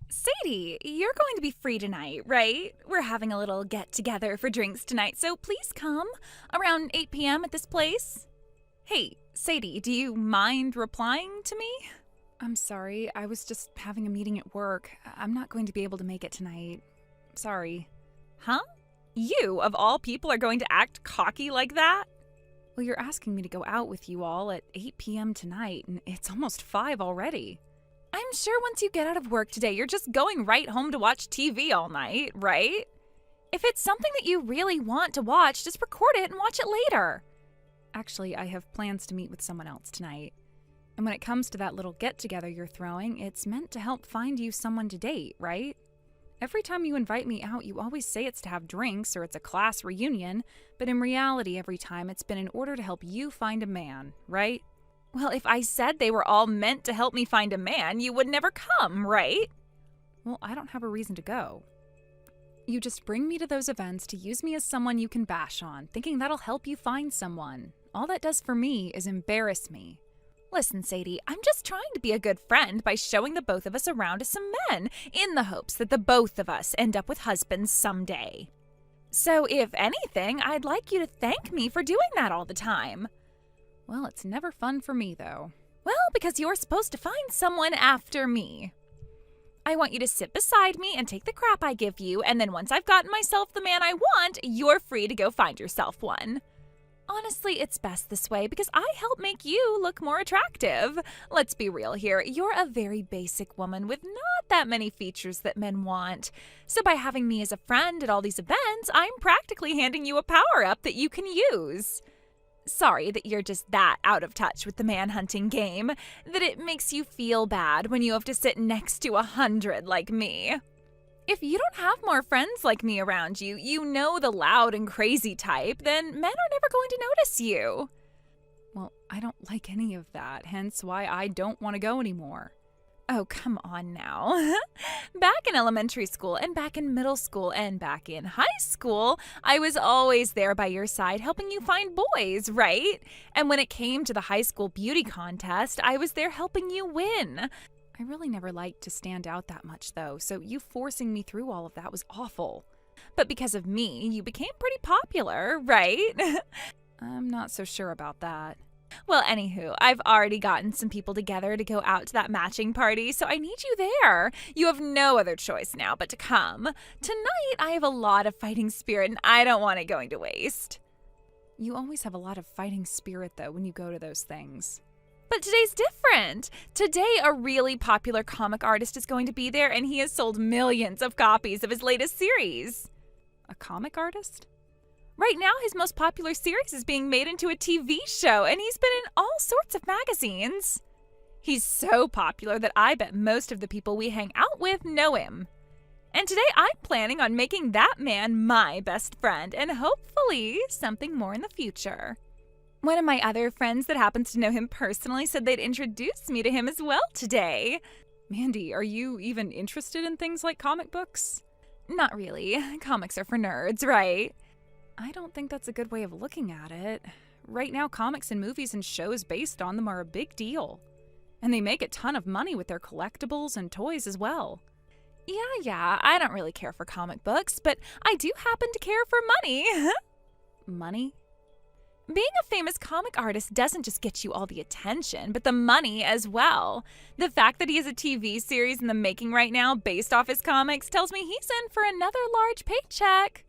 Sadie, you're going to be free tonight, right? We're having a little get together for drinks tonight, so please come around 8 p.m. at this place. Hey, Sadie, do you mind replying to me? I'm sorry, I was just having a meeting at work. I'm not going to be able to make it tonight. Sorry. Huh? You, of all people, are going to act cocky like that? Well, you're asking me to go out with you all at 8 p.m. tonight, and it's almost 5 already. I'm sure once you get out of work today, you're just going right home to watch TV all night, right? If it's something that you really want to watch, just record it and watch it later. Actually, I have plans to meet with someone else tonight. And when it comes to that little get-together you're throwing, it's meant to help find you someone to date, right? Every time you invite me out, you always say it's to have drinks or it's a class reunion, but in reality, every time it's been in order to help you find a man, right? Well, if I said they were all meant to help me find a man, you would never come, right? Well, I don't have a reason to go. You just bring me to those events to use me as someone you can bash on, thinking that'll help you find someone. All that does for me is embarrass me. Listen, Sadie, I'm just trying to be a good friend by showing the both of us around to some men, in the hopes that the both of us end up with husbands someday. So, if anything, I'd like you to thank me for doing that all the time. Well, it's never fun for me, though. Well, because you're supposed to find someone after me. I want you to sit beside me and take the crap I give you, and then once I've gotten myself the man I want, you're free to go find yourself one. Honestly, it's best this way because I help make you look more attractive. Let's be real here. You're a very basic woman with not that many features that men want. So by having me as a friend at all these events, I'm practically handing you a power-up that you can use. Sorry that you're just that out of touch with the man-hunting game, that it makes you feel bad when you have to sit next to 100 like me. If you don't have more friends like me around you, you know the loud and crazy type, then men are never going to notice you. Well, I don't like any of that, hence why I don't want to go anymore. Oh, come on now. Back in elementary school and back in middle school and back in high school, I was always there by your side helping you find boys, right? And when it came to the high school beauty contest, I was there helping you win. I really never liked to stand out that much, though, so you forcing me through all of that was awful. But because of me, you became pretty popular, right? I'm not so sure about that. Well, anywho, I've already gotten some people together to go out to that matching party, so I need you there. You have no other choice now but to come. Tonight, I have a lot of fighting spirit, and I don't want it going to waste. You always have a lot of fighting spirit, though, when you go to those things. But today's different. Today, a really popular comic artist is going to be there, and he has sold millions of copies of his latest series. A comic artist? Right now, his most popular series is being made into a TV show, and he's been in all sorts of magazines. He's so popular that I bet most of the people we hang out with know him. And today, I'm planning on making that man my best friend, and hopefully something more in the future. One of my other friends that happens to know him personally said they'd introduce me to him as well today. Mandy, are you even interested in things like comic books? Not really. Comics are for nerds, right? I don't think that's a good way of looking at it. Right now, comics and movies and shows based on them are a big deal. And they make a ton of money with their collectibles and toys as well. Yeah, I don't really care for comic books, but I do happen to care for money. Money? Being a famous comic artist doesn't just get you all the attention, but the money as well. The fact that he has a TV series in the making right now based off his comics tells me he's in for another large paycheck.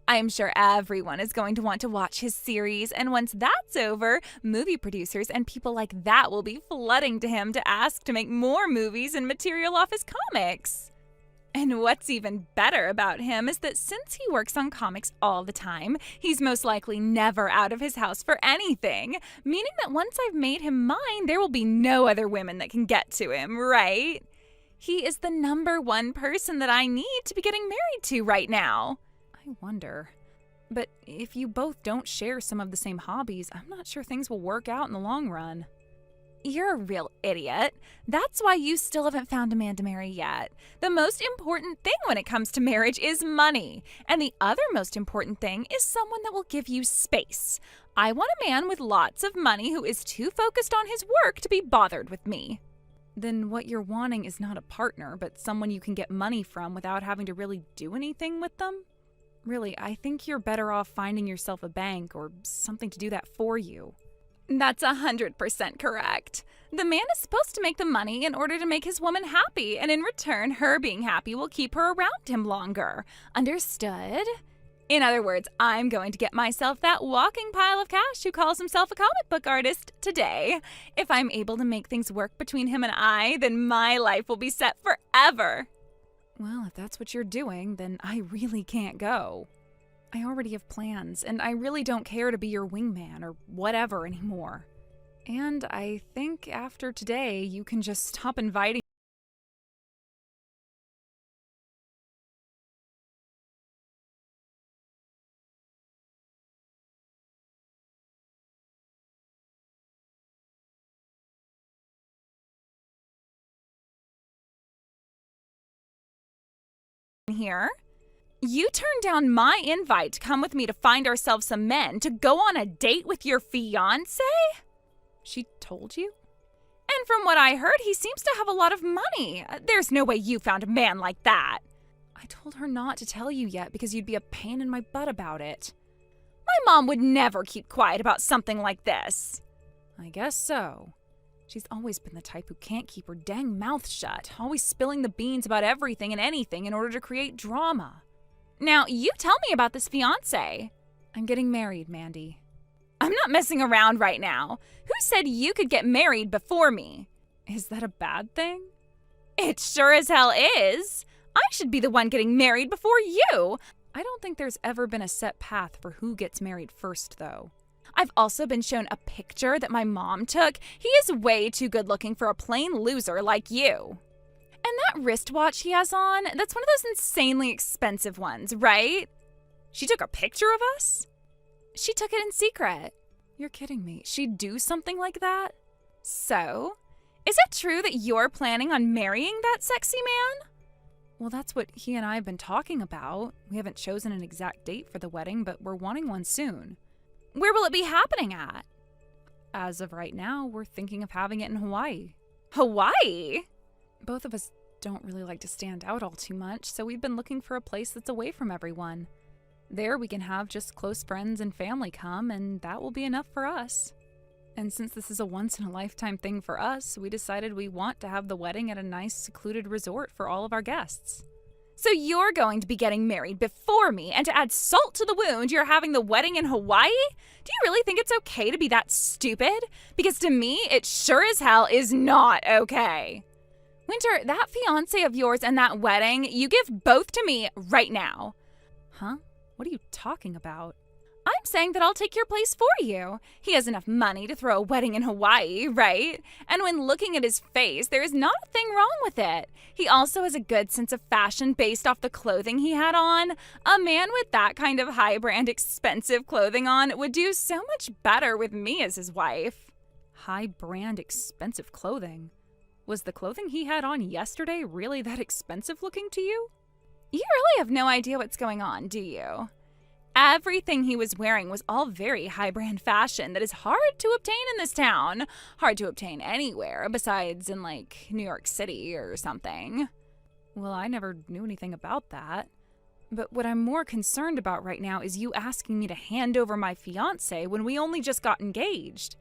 I'm sure everyone is going to want to watch his series, and once that's over, movie producers and people like that will be flooding to him to ask to make more movies and material off his comics. And what's even better about him is that since he works on comics all the time, he's most likely never out of his house for anything, meaning that once I've made him mine, there will be no other women that can get to him, right? He is the number one person that I need to be getting married to right now. I wonder. But if you both don't share some of the same hobbies, I'm not sure things will work out in the long run. You're a real idiot. That's why you still haven't found a man to marry yet. The most important thing when it comes to marriage is money. And the other most important thing is someone that will give you space. I want a man with lots of money who is too focused on his work to be bothered with me. then what you're wanting is not a partner, but someone you can get money from without having to really do anything with them? Really, I think you're better off finding yourself a bank or something to do that for you. That's 100% correct. The man is supposed to make the money in order to make his woman happy, and in return, her being happy will keep her around him longer. Understood? In other words, I'm going to get myself that walking pile of cash who calls himself a comic book artist today. If I'm able to make things work between him and I, then my life will be set forever. Well, if that's what you're doing, then I really can't go. I already have plans, and I really don't care to be your wingman or whatever anymore. And I think after today, you can just stop inviting here. You turned down my invite to come with me to find ourselves some men to go on a date with your fiancé? She told you? And from what I heard, he seems to have a lot of money. There's no way you found a man like that. I told her not to tell you yet because you'd be a pain in my butt about it. My mom would never keep quiet about something like this. I guess so. She's always been the type who can't keep her dang mouth shut, always spilling the beans about everything and anything in order to create drama. Now, you tell me about this fiancé. I'm getting married, Mandy. I'm not messing around right now. Who said you could get married before me? Is that a bad thing? It sure as hell is. I should be the one getting married before you. I don't think there's ever been a set path for who gets married first, though. I've also been shown a picture that my mom took. He is way too good looking for a plain loser like you. And that wristwatch he has on, that's one of those insanely expensive ones, right? She took a picture of us? She took it in secret. You're kidding me. She'd do something like that? So, is it true that you're planning on marrying that sexy man? Well, that's what he and I have been talking about. We haven't chosen an exact date for the wedding, but we're wanting one soon. Where will it be happening at? As of right now, we're thinking of having it in Hawaii. Hawaii? Both of us don't really like to stand out all too much, so we've been looking for a place that's away from everyone. There we can have just close friends and family come, and that will be enough for us. And since this is a once-in-a-lifetime thing for us, we decided we want to have the wedding at a nice secluded resort for all of our guests. So you're going to be getting married before me, and to add salt to the wound, you're having the wedding in Hawaii? Do you really think it's okay to be that stupid? Because to me, it sure as hell is not okay. Winter, that fiancé of yours and that wedding, you give both to me right now. Huh? What are you talking about? I'm saying that I'll take your place for you. He has enough money to throw a wedding in Hawaii, right? And when looking at his face, there is not a thing wrong with it. He also has a good sense of fashion based off the clothing he had on. A man with that kind of high-brand expensive clothing on would do so much better with me as his wife. High-brand expensive clothing? Was the clothing he had on yesterday really that expensive looking to you? You really have no idea what's going on, do you? Everything he was wearing was all very high-brand fashion that is hard to obtain in this town. Hard to obtain anywhere besides in, like, New York City or something. Well, I never knew anything about that. But what I'm more concerned about right now is you asking me to hand over my fiancé when we only just got engaged.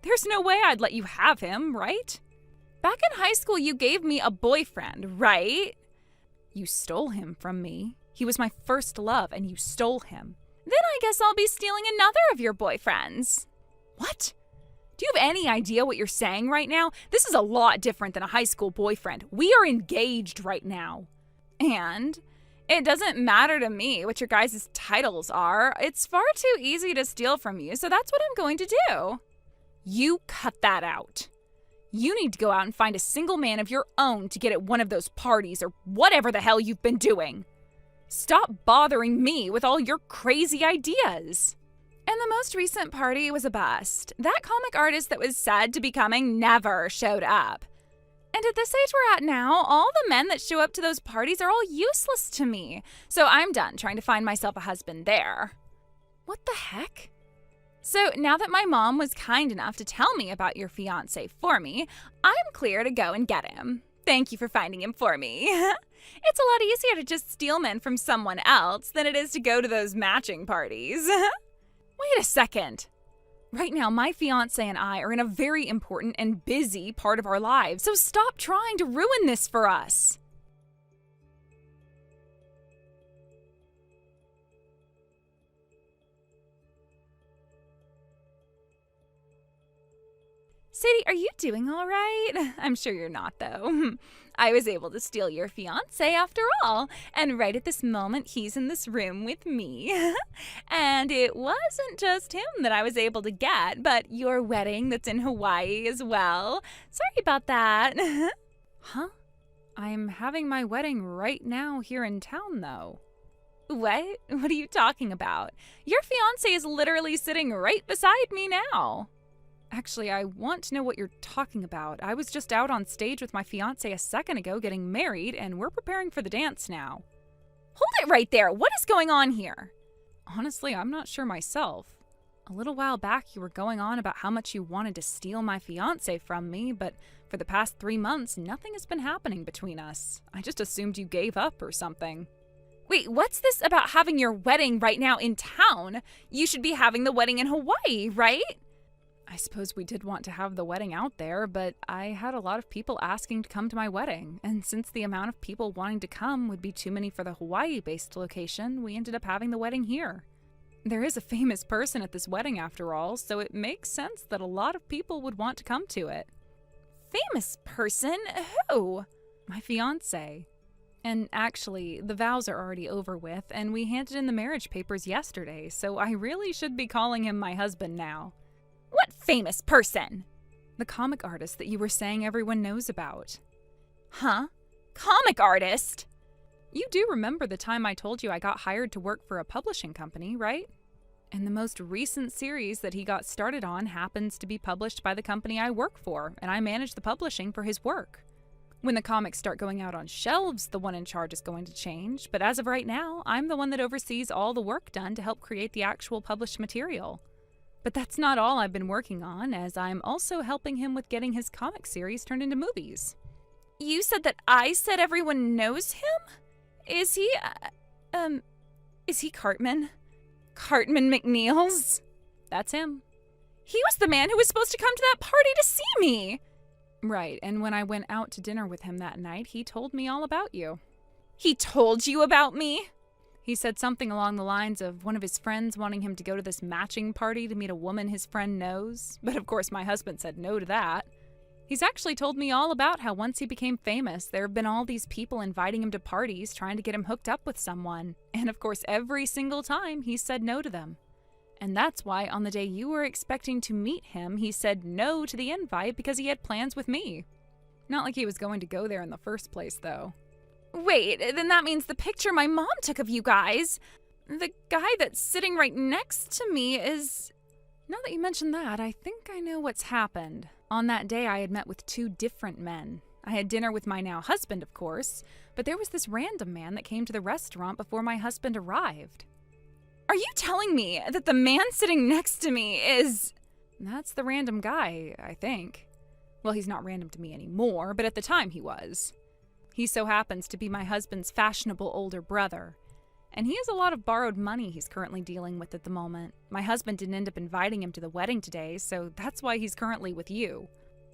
There's no way I'd let you have him, right? Back in high school, you gave me a boyfriend, right? You stole him from me. He was my first love, and you stole him. Then I guess I'll be stealing another of your boyfriends. What? Do you have any idea what you're saying right now? This is a lot different than a high school boyfriend. We are engaged right now. And it doesn't matter to me what your guys' titles are. It's far too easy to steal from you, so that's what I'm going to do. You cut that out. You need to go out and find a single man of your own to get at one of those parties or whatever the hell you've been doing. Stop bothering me with all your crazy ideas. And the most recent party was a bust. That comic artist that was said to be coming never showed up. And at this age we're at now, all the men that show up to those parties are all useless to me. So I'm done trying to find myself a husband there. What the heck? So now that my mom was kind enough to tell me about your fiance for me, I'm clear to go and get him. Thank you for finding him for me. It's a lot easier to just steal men from someone else than it is to go to those matching parties. Wait a second. Right now, my fiance and I are in a very important and busy part of our lives, so stop trying to ruin this for us. Sadie, are you doing all right? I'm sure you're not, though. I was able to steal your fiancé after all, and right at this moment, he's in this room with me. And it wasn't just him that I was able to get, but your wedding that's in Hawaii as well. Sorry about that. Huh? I'm having my wedding right now here in town, though. What? What are you talking about? Your fiancé is literally sitting right beside me now. Actually, I want to know what you're talking about. I was just out on stage with my fiancé a second ago getting married, and we're preparing for the dance now. Hold it right there. What is going on here? Honestly, I'm not sure myself. A little while back, you were going on about how much you wanted to steal my fiancé from me, but for the past 3 months, nothing has been happening between us. I just assumed you gave up or something. Wait, what's this about having your wedding right now in town? You should be having the wedding in Hawaii, right? I suppose we did want to have the wedding out there, but I had a lot of people asking to come to my wedding, and since the amount of people wanting to come would be too many for the Hawaii-based location, we ended up having the wedding here. There is a famous person at this wedding after all, so it makes sense that a lot of people would want to come to it. Famous person? Who? My fiancé. And actually, the vows are already over with, and we handed in the marriage papers yesterday, so I really should be calling him my husband now. What famous person? The comic artist that you were saying everyone knows about. Huh? Comic artist? You do remember the time I told you I got hired to work for a publishing company, right? And the most recent series that he got started on happens to be published by the company I work for, and I manage the publishing for his work. When the comics start going out on shelves, the one in charge is going to change, but as of right now, I'm the one that oversees all the work done to help create the actual published material. But that's not all I've been working on, as I'm also helping him with getting his comic series turned into movies. You said that I said everyone knows him? Is he Cartman? Cartman McNeils? That's him. He was the man who was supposed to come to that party to see me! Right, and when I went out to dinner with him that night, he told me all about you. He told you about me? He said something along the lines of one of his friends wanting him to go to this matching party to meet a woman his friend knows, but of course my husband said no to that. He's actually told me all about how once he became famous, there have been all these people inviting him to parties trying to get him hooked up with someone, and of course every single time he said no to them. And that's why on the day you were expecting to meet him, he said no to the invite because he had plans with me. Not like he was going to go there in the first place, though. Wait, then that means the picture my mom took of you guys. The guy that's sitting right next to me is... Now that you mention that, I think I know what's happened. On that day, I had met with 2 different men. I had dinner with my now husband, of course, but there was this random man that came to the restaurant before my husband arrived. Are you telling me that the man sitting next to me is... That's the random guy, I think. Well, he's not random to me anymore, but at the time he was. He so happens to be my husband's fashionable older brother. And he has a lot of borrowed money he's currently dealing with at the moment. My husband didn't end up inviting him to the wedding today, so that's why he's currently with you.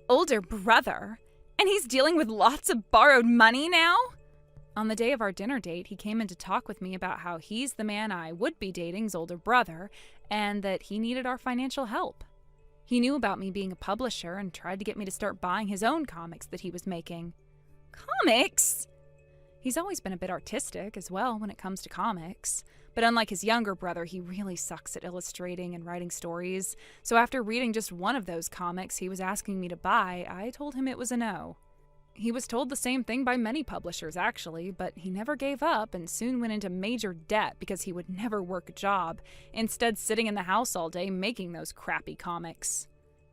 Older brother? And he's dealing with lots of borrowed money now? On the day of our dinner date, he came in to talk with me about how he's the man I would be dating's older brother, and that he needed our financial help. He knew about me being a publisher and tried to get me to start buying his own comics that he was making. Comics? He's always been a bit artistic as well when it comes to comics, but unlike his younger brother, he really sucks at illustrating and writing stories, so after reading just one of those comics he was asking me to buy, I told him it was a no. He was told the same thing by many publishers, actually, but he never gave up and soon went into major debt because he would never work a job, instead sitting in the house all day making those crappy comics.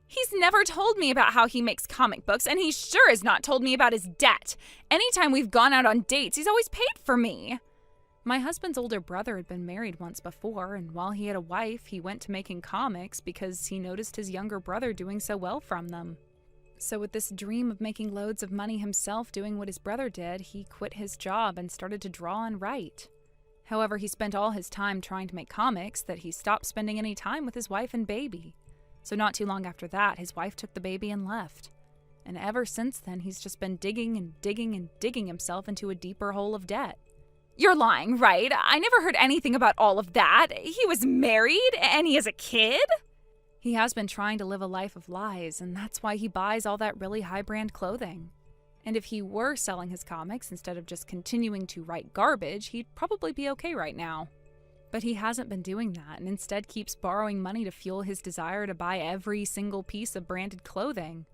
He's never told me about how he makes comic books, and he sure has not told me about his debt. Anytime we've gone out on dates, he's always paid for me. My husband's older brother had been married once before, and while he had a wife, he went to making comics because he noticed his younger brother doing so well from them. So with this dream of making loads of money himself doing what his brother did, he quit his job and started to draw and write. However, he spent all his time trying to make comics that he stopped spending any time with his wife and baby. So not too long after that, his wife took the baby and left. And ever since then, he's just been digging and digging and digging himself into a deeper hole of debt. You're lying, right? I never heard anything about all of that. He was married and he has a kid? He has been trying to live a life of lies, and that's why he buys all that really high-brand clothing. And if he were selling his comics instead of just continuing to write garbage, he'd probably be okay right now. But he hasn't been doing that, and instead keeps borrowing money to fuel his desire to buy every single piece of branded clothing.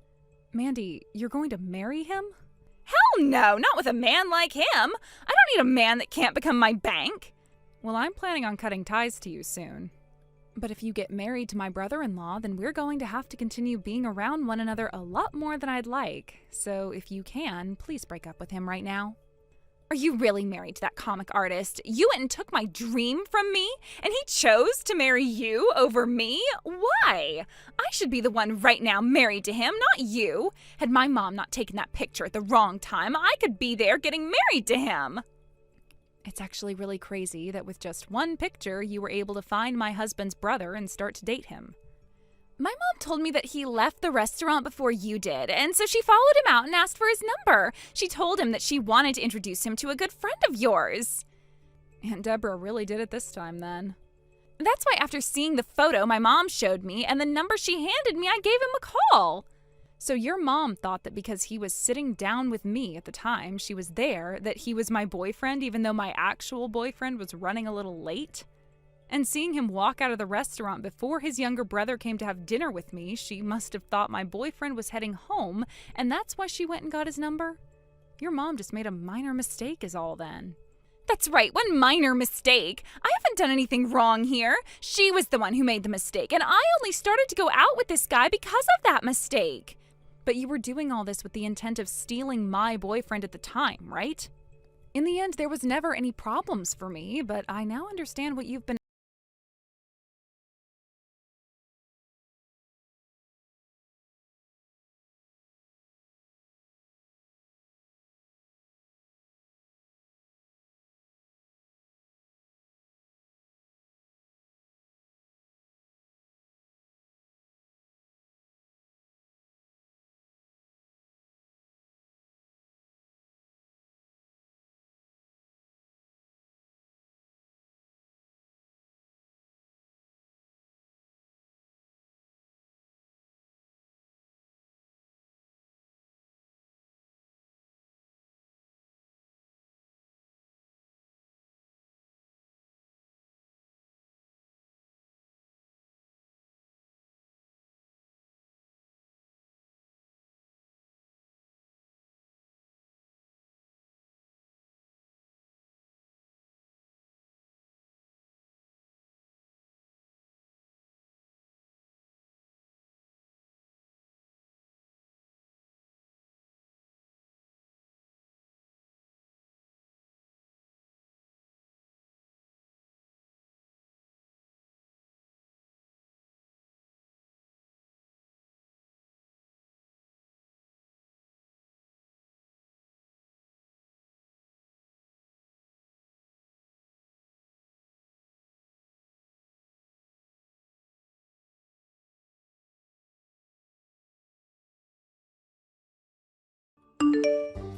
Mandy, you're going to marry him? Hell no, not with a man like him. I don't need a man that can't become my bank. Well, I'm planning on cutting ties to you soon. But if you get married to my brother-in-law, then we're going to have to continue being around one another a lot more than I'd like. So if you can, please break up with him right now. Are you really married to that comic artist? You went and took my dream from me, and he chose to marry you over me? Why? I should be the one right now married to him, not you. Had my mom not taken that picture at the wrong time, I could be there getting married to him. It's actually really crazy that with just one picture, you were able to find my husband's brother and start to date him. My mom told me that he left the restaurant before you did, and so she followed him out and asked for his number. She told him that she wanted to introduce him to a good friend of yours. Aunt Deborah really did it this time, then. That's why after seeing the photo my mom showed me and the number she handed me, I gave him a call. So your mom thought that because he was sitting down with me at the time she was there, that he was my boyfriend even though my actual boyfriend was running a little late? And seeing him walk out of the restaurant before his younger brother came to have dinner with me, she must have thought my boyfriend was heading home, and that's why she went and got his number? Your mom just made a minor mistake is all then. That's right, one minor mistake. I haven't done anything wrong here. She was the one who made the mistake, and I only started to go out with this guy because of that mistake. But you were doing all this with the intent of stealing my boyfriend at the time, right? In the end, there was never any problems for me, but I now understand what you've been.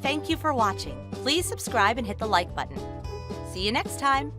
Thank you for watching. Please subscribe and hit the like button. See you next time.